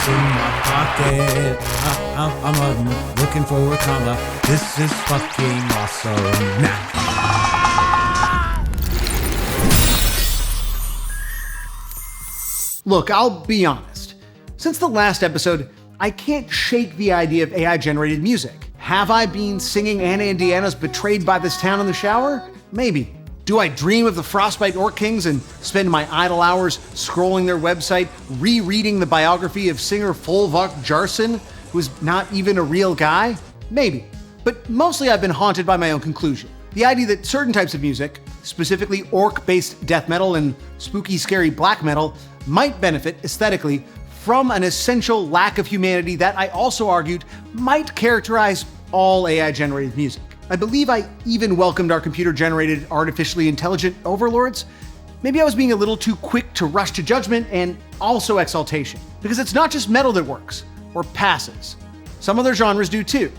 in my pocket. I'm looking for a comma. This is fucking awesome. Now. Look, I'll be honest. Since the last episode, I can't shake the idea of AI-generated music. Have I been singing Anna Indiana's Betrayed by This Town in the shower? Maybe. Do I dream of the Frostbite Orc Kings and spend my idle hours scrolling their website, rereading the biography of singer Folvok Jarson, who's not even a real guy? Maybe. But mostly I've been haunted by my own conclusion. The idea that certain types of music, specifically orc-based death metal and spooky, scary black metal, might benefit aesthetically from an essential lack of humanity that I also argued might characterize all AI-generated music. I believe I even welcomed our computer-generated, artificially intelligent overlords. Maybe I was being a little too quick to rush to judgment and also exaltation. Because it's not just metal that works, or passes. Some other genres do too.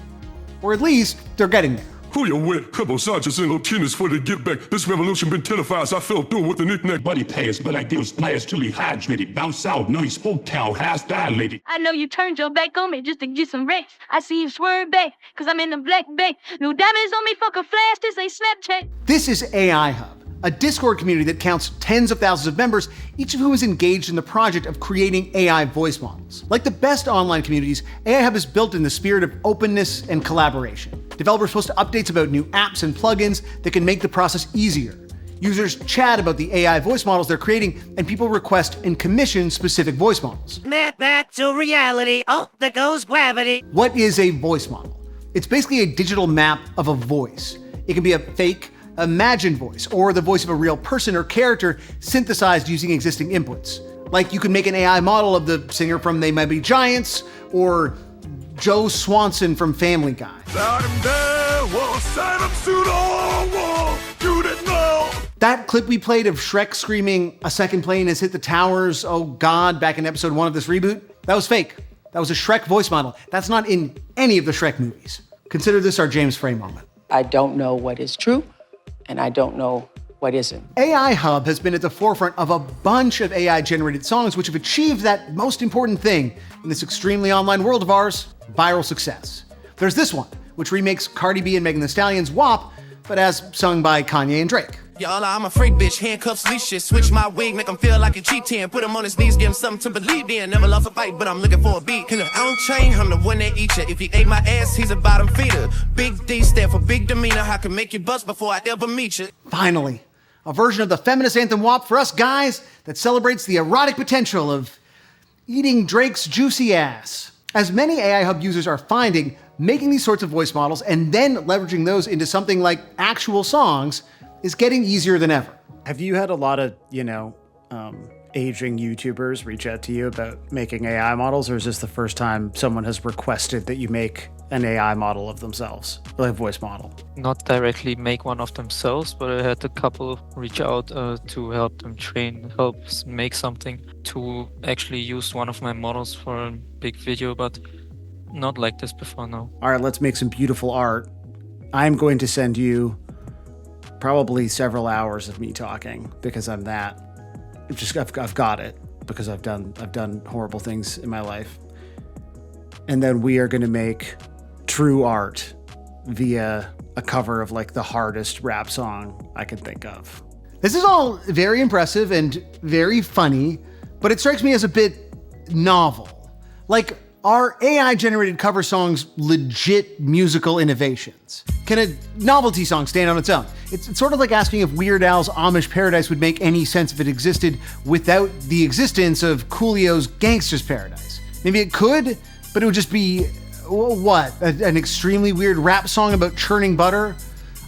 Or at least, they're getting there. Who you with? Couple sergeants and lieutenants for the get back. This revolution been televised. I fell through with the knick-knack. Buddy pass, but like those players truly hydrated. Bounce out, noise, spoke town, has dilated. I know you turned your back on me just to get some wrecks. I see you swerve back, cause I'm in the black bay. No diamonds on me, fuck a flash, this ain't Snapchat. This is AI Hub, a Discord community that counts tens of thousands of members, each of whom is engaged in the project of creating AI voice models. Like the best online communities, AI Hub is built in the spirit of openness and collaboration. Developers post updates about new apps and plugins that can make the process easier. Users chat about the AI voice models they're creating, and people request and commission specific voice models. Snap back to reality. Oh, there goes gravity. What is a voice model? It's basically a digital map of a voice. It can be a fake, imagined voice, or the voice of a real person or character synthesized using existing inputs. Like you can make an AI model of the singer from They Might Be Giants, or Joe Swanson from Family Guy. That clip we played of Shrek screaming, "A second plane has hit the towers, oh God," back in episode 1 of this reboot, that was fake. That was a Shrek voice model. That's not in any of the Shrek movies. Consider this our James Frey moment. I don't know what is true, and I don't know what isn't. AI Hub has been at the forefront of a bunch of AI-generated songs which have achieved that most important thing in this extremely online world of ours, viral success. There's this one, which remakes Cardi B and Megan Thee Stallion's WAP, but as sung by Kanye and Drake. Y'all, I'm a freak bitch, handcuffs, leashes, switch my wig, make him feel like a cheating, put him on his knees, give him something to believe in, never lost a fight, but I'm looking for a beat. I don't train, I'm the one that eat ya, if he ate my ass, he's a bottom feeder. Big D stand for big demeanor, I can make you bust before I ever meet you. Finally, a version of the feminist anthem WAP for us guys that celebrates the erotic potential of eating Drake's juicy ass. As many AI Hub users are finding, making these sorts of voice models and then leveraging those into something like actual songs is getting easier than ever. Have you had a lot of, aging YouTubers reach out to you about making AI models, or is this the first time someone has requested that you make an AI model of themselves, like a voice model? Not directly make one of themselves, but I had a couple reach out to help them help make something, to actually use one of my models for a big video, but not like this before, no. All right, let's make some beautiful art. I'm going to send you probably several hours of me talking, because I'm that. I've got it, because I've done horrible things in my life. And then we are going to make true art via a cover of like the hardest rap song I can think of. This is all very impressive and very funny, but it strikes me as a bit novel. Like, are AI-generated cover songs legit musical innovations? Can a novelty song stand on its own? It's sort of like asking if Weird Al's Amish Paradise would make any sense if it existed without the existence of Coolio's Gangsta's Paradise. Maybe it could, but it would just be, what, an extremely weird rap song about churning butter?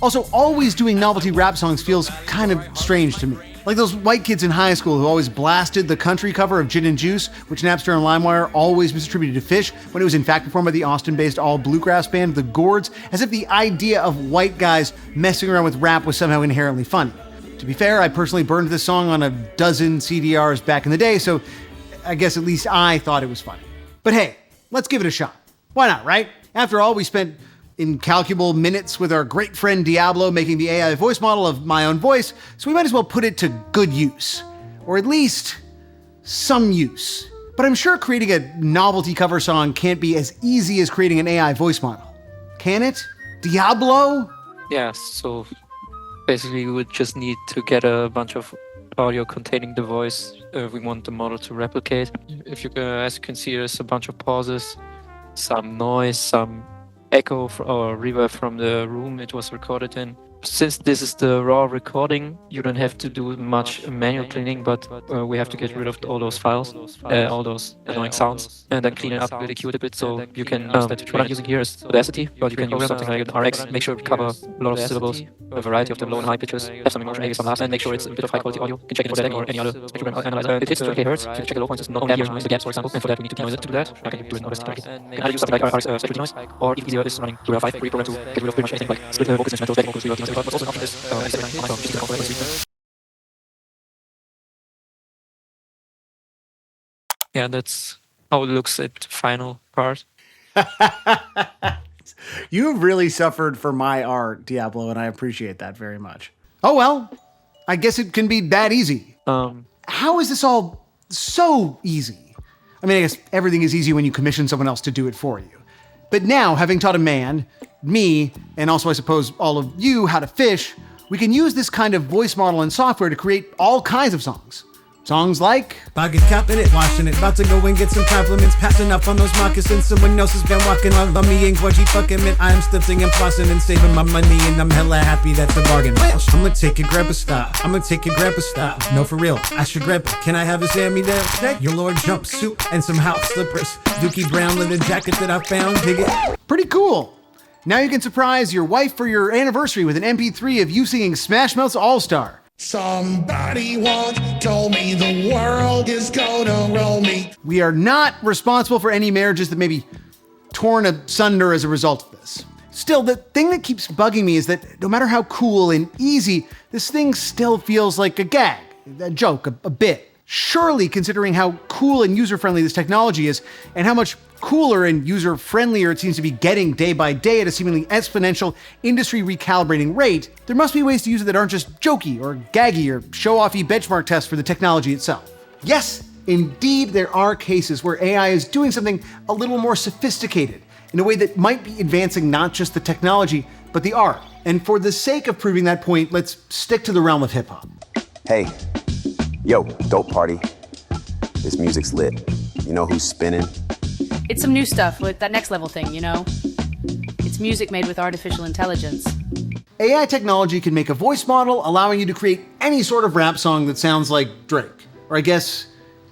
Also, always doing novelty rap songs feels kind of strange to me. Like those white kids in high school who always blasted the country cover of Gin and Juice, which Napster and LimeWire always misattributed to Fish, when it was in fact performed by the Austin-based all-bluegrass band The Gourds, as if the idea of white guys messing around with rap was somehow inherently funny. To be fair, I personally burned this song on a dozen CDRs back in the day, so I guess at least I thought it was funny. But hey, let's give it a shot. Why not, right? After all, we spent incalculable minutes with our great friend Diablo making the AI voice model of my own voice, so we might as well put it to good use. Or at least some use. But But I'm sure creating a novelty cover song can't be as easy as creating an AI voice model. Can it? Diablo? Yeah, so basically you would just need to get a bunch of audio containing the voice we want the model to replicate. If you as you can see, there's a bunch of pauses, some noise, some echo or reverb from the room it was recorded in. Since this is the raw recording, you don't have to do much manual cleaning, but we have to get rid of all those files, all those annoying sounds, and then clean it up with the Qt a bit. So you can, what I'm using here is Audacity, but you can use something like an RX. Make sure to cover a lot of syllables, a variety of them, low and high pitches, have some emotion, maybe some laughs, and make sure it's a bit of high quality audio. You can check it in Audacity or any other spectrum analyzer. If it's 20 Hz, you can check the low points, not only the gaps, for example, and for that we need to denoise it to do that. I can do it in Audacity directly. You can either use something like RX spectral denoise, or even easier is running Lura 5 reprogram to get rid of pretty much anything like split vocals, instrumentals, back vocals, reverb, but also an option is yeah, that's how it looks at the final part. You've really suffered for my art, Diablo, and I appreciate that very much. Oh well, I guess it can be that easy. How is this all so easy? I mean, I guess everything is easy when you commission someone else to do it for you. But now, having taught a man, me, and also I suppose all of you how to fish, we can use this kind of voice model and software to create all kinds of songs. Songs like... Bugging, copping it, washing it, about to go and get some compliments, passing up on those moccasins. Someone else has been walking on me and Gorgie fucking mint. I am stiffing and flossing and saving my money, and I'm hella happy that's a bargain. I'm gonna take your grandpa style. I'm gonna take your grandpa style. No, for real, ask your grandpa, can I have his hand-me-down check? Your Lord jumpsuit and some house slippers. Dookie brown leather jacket that I found, dig it? Pretty cool. Now you can surprise your wife for your anniversary with an MP3 of you singing Smash Mouth's All-Star. Somebody once told me the world is gonna roll me. We are not responsible for any marriages that may be torn asunder as a result of this. Still, the thing that keeps bugging me is that no matter how cool and easy, this thing still feels like a gag, a joke, a bit. Surely, considering how cool and user-friendly this technology is, and how much cooler and user-friendlier it seems to be getting day by day at a seemingly exponential industry recalibrating rate, there must be ways to use it that aren't just jokey or gaggy or show-offy benchmark tests for the technology itself. Yes, indeed, there are cases where AI is doing something a little more sophisticated in a way that might be advancing not just the technology, but the art. And for the sake of proving that point, let's stick to the realm of hip-hop. Hey, yo, dope party. This music's lit. You know who's spinning? It's some new stuff with that next level thing, you know? It's music made with artificial intelligence. AI technology can make a voice model, allowing you to create any sort of rap song that sounds like Drake, or I guess,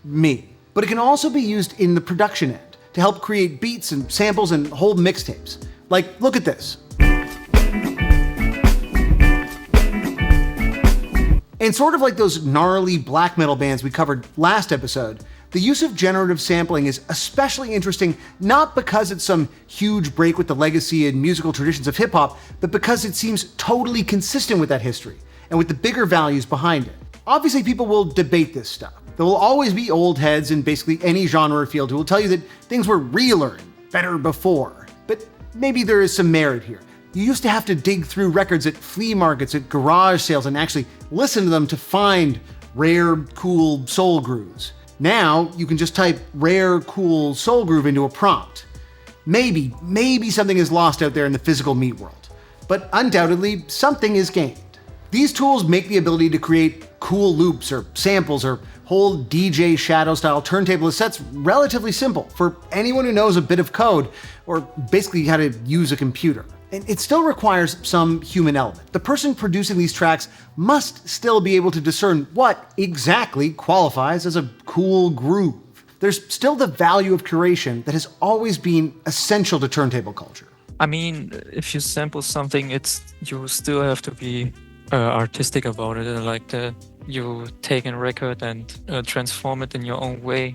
me. But it can also be used in the production end to help create beats and samples and whole mixtapes. Like, look at this. And sort of like those gnarly black metal bands we covered last episode, the use of generative sampling is especially interesting not because it's some huge break with the legacy and musical traditions of hip-hop, but because it seems totally consistent with that history and with the bigger values behind it. Obviously, people will debate this stuff. There will always be old heads in basically any genre or field who will tell you that things were realer and better before. But maybe there is some merit here. You used to have to dig through records at flea markets, at garage sales, and actually listen to them to find rare, cool soul grooves. Now, you can just type rare, cool soul groove into a prompt. Maybe something is lost out there in the physical meat world, but undoubtedly something is gained. These tools make the ability to create cool loops or samples or whole DJ Shadow style turntable sets relatively simple for anyone who knows a bit of code or basically how to use a computer. And it still requires some human element. The person producing these tracks must still be able to discern what exactly qualifies as a cool groove. There's still the value of curation that has always been essential to turntable culture. I mean, if you sample something, you still have to be artistic about it. You take a record and transform it in your own way.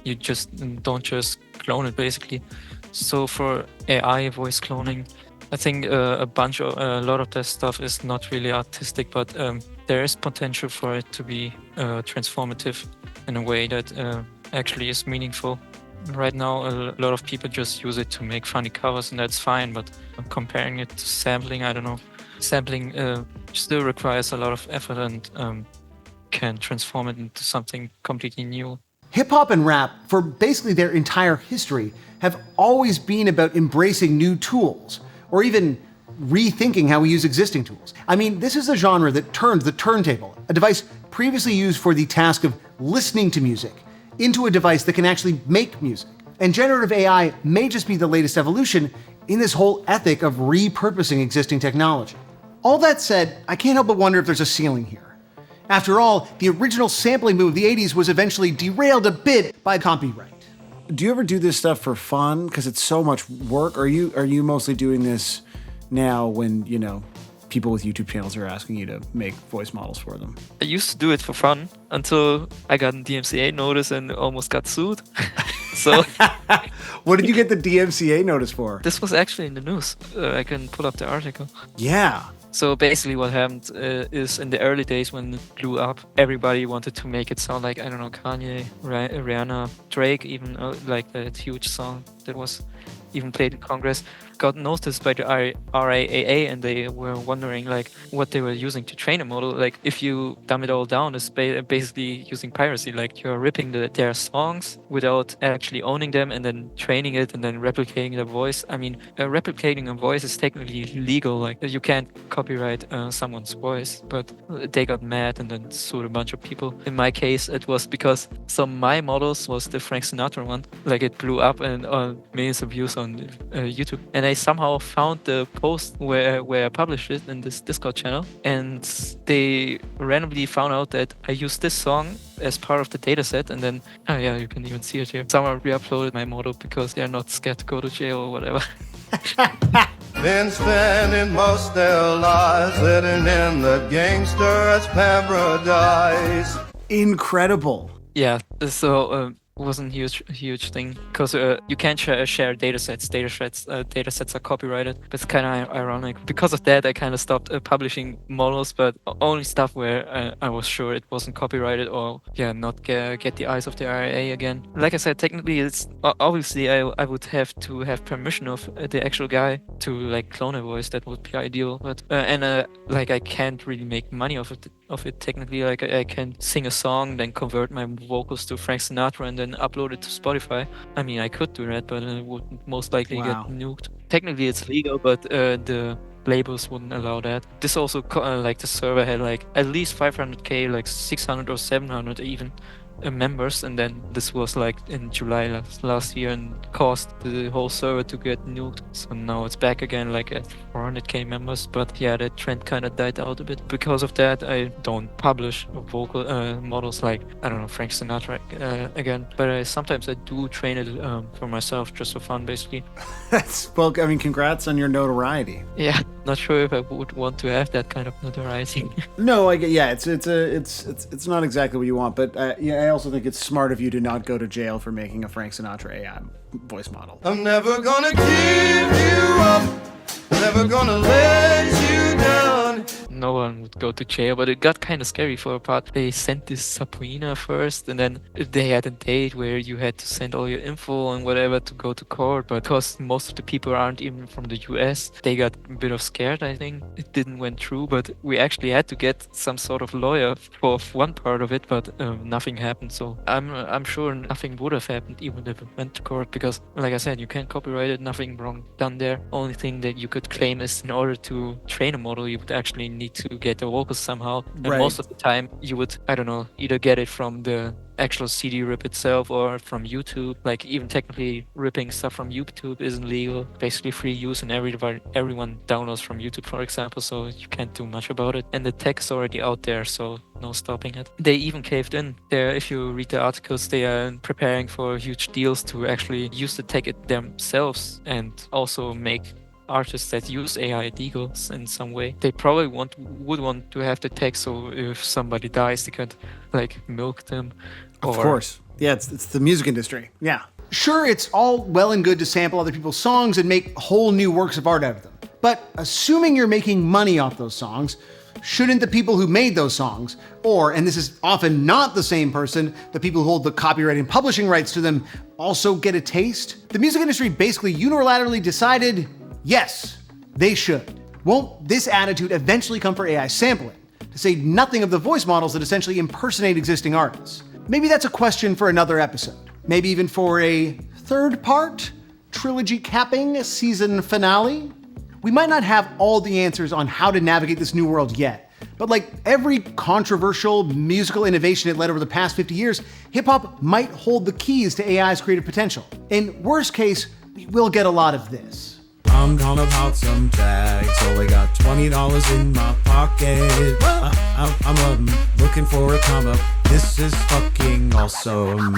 You don't just clone it, basically. So for AI voice cloning, I think a lot of that stuff is not really artistic, but there is potential for it to be transformative in a way that actually is meaningful. Right now, a lot of people just use it to make funny covers, and that's fine, but comparing it to sampling, I don't know. Sampling still requires a lot of effort and can transform it into something completely new. Hip hop and rap, for basically their entire history, have always been about embracing new tools, or even rethinking how we use existing tools. I mean, this is a genre that turned the turntable, a device previously used for the task of listening to music, into a device that can actually make music. And generative AI may just be the latest evolution in this whole ethic of repurposing existing technology. All that said, I can't help but wonder if there's a ceiling here. After all, the original sampling move of the 80s was eventually derailed a bit by copyright. Do you ever do this stuff for fun? Because it's so much work. Or are you mostly doing this now when, people with YouTube channels are asking you to make voice models for them? I used to do it for fun until I got a DMCA notice and almost got sued. So, what did you get the DMCA notice for? This was actually in the news. I can pull up the article. Yeah. So basically what happened is in the early days when it blew up, everybody wanted to make it sound like, I don't know, Kanye, Rihanna, Drake, even like that huge song that was even played in Congress, got noticed by the RIAA, and they were wondering like what they were using to train a model. Like if you dumb it all down, it's basically using piracy. Like you're ripping their songs without actually owning them and then training it and then replicating the voice. I mean, replicating a voice is technically legal. Like you can't copyright someone's voice, but they got mad and then sued a bunch of people. In my case, it was because some of my models was the Frank Sinatra one. Like it blew up and millions of views on YouTube, and I somehow found the post where I published it in this Discord channel, and they randomly found out that I used this song as part of the dataset, and then you can even see it here. Someone re-uploaded my model because they're not scared to go to jail or whatever. Been spending most their lives living in the gangster's paradise. Incredible. Yeah, so wasn't a huge thing because you can't share datasets. Datasets are copyrighted. But it's kind of ironic. Because of that, I kind of stopped publishing models, but only stuff where I was sure it wasn't copyrighted or not get the eyes of the RIA again. Like I said, technically, it's obviously I would have to have permission of the actual guy to like clone a voice. That would be ideal. But like I can't really make money off it technically. Like I can sing a song, then convert my vocals to Frank Sinatra, and then upload it to Spotify. I mean, I could do that, but it would most likely get nuked. Technically, it's legal, but the labels wouldn't allow that. This also, like the server had like at least 500k, like 600 or 700 even members, and then this was like in July last year and caused the whole server to get nuked. So now it's back again like at 400k members, but that trend kind of died out a bit. Because of that, I don't publish vocal models like, I don't know, Frank Sinatra again, but sometimes I do train it for myself just for fun, basically. Well, I mean, congrats on your notoriety. Yeah, not sure if I would want to have that kind of notoriety. No, it's not exactly what you want, but I also think it's smart of you to not go to jail for making a Frank Sinatra AI voice model. I'm never gonna give you up, never gonna let you down. No one would go to jail, but it got kind of scary for a part. They sent this subpoena first, and then they had a date where you had to send all your info and whatever to go to court. But because most of the people aren't even from the US, they got a bit of scared, I think. It didn't went through, but we actually had to get some sort of lawyer for one part of it, but nothing happened. So I'm sure nothing would have happened even if it went to court, because like I said, you can't copyright it, nothing wrong done there. Only thing that you could claim is in order to train a model, you would actually need to get the vocals somehow. And most of the time you would, I don't know, either get it from the actual CD rip itself or from YouTube. Like even technically ripping stuff from YouTube isn't legal, basically free use, and everyone downloads from YouTube, for example, so you can't do much about it. And the tech is already out there, so no stopping it. They even caved in there. If you read the articles, they are preparing for huge deals to actually use the tech themselves and also make artists that use AI legals in some way. They probably would want to have the tech, so if somebody dies, they could like milk them. Of course. Yeah, it's the music industry. Yeah. Sure, it's all well and good to sample other people's songs and make whole new works of art out of them. But assuming you're making money off those songs, shouldn't the people who made those songs, or, and this is often not the same person, the people who hold the copyright and publishing rights to them, also get a taste? The music industry basically unilaterally decided, yes, they should. Won't this attitude eventually come for AI sampling? To say nothing of the voice models that essentially impersonate existing artists. maybe that's a question for another episode. Maybe even for a third part, trilogy capping season finale. We might not have all the answers on how to navigate this new world yet, but like every controversial musical innovation it led over the past 50 years, hip-hop might hold the keys to AI's creative potential. In worst case, we will get a lot of this. I'm gonna pop some tags. Only got $20 in my pocket. I'm looking for a come up. This is fucking awesome.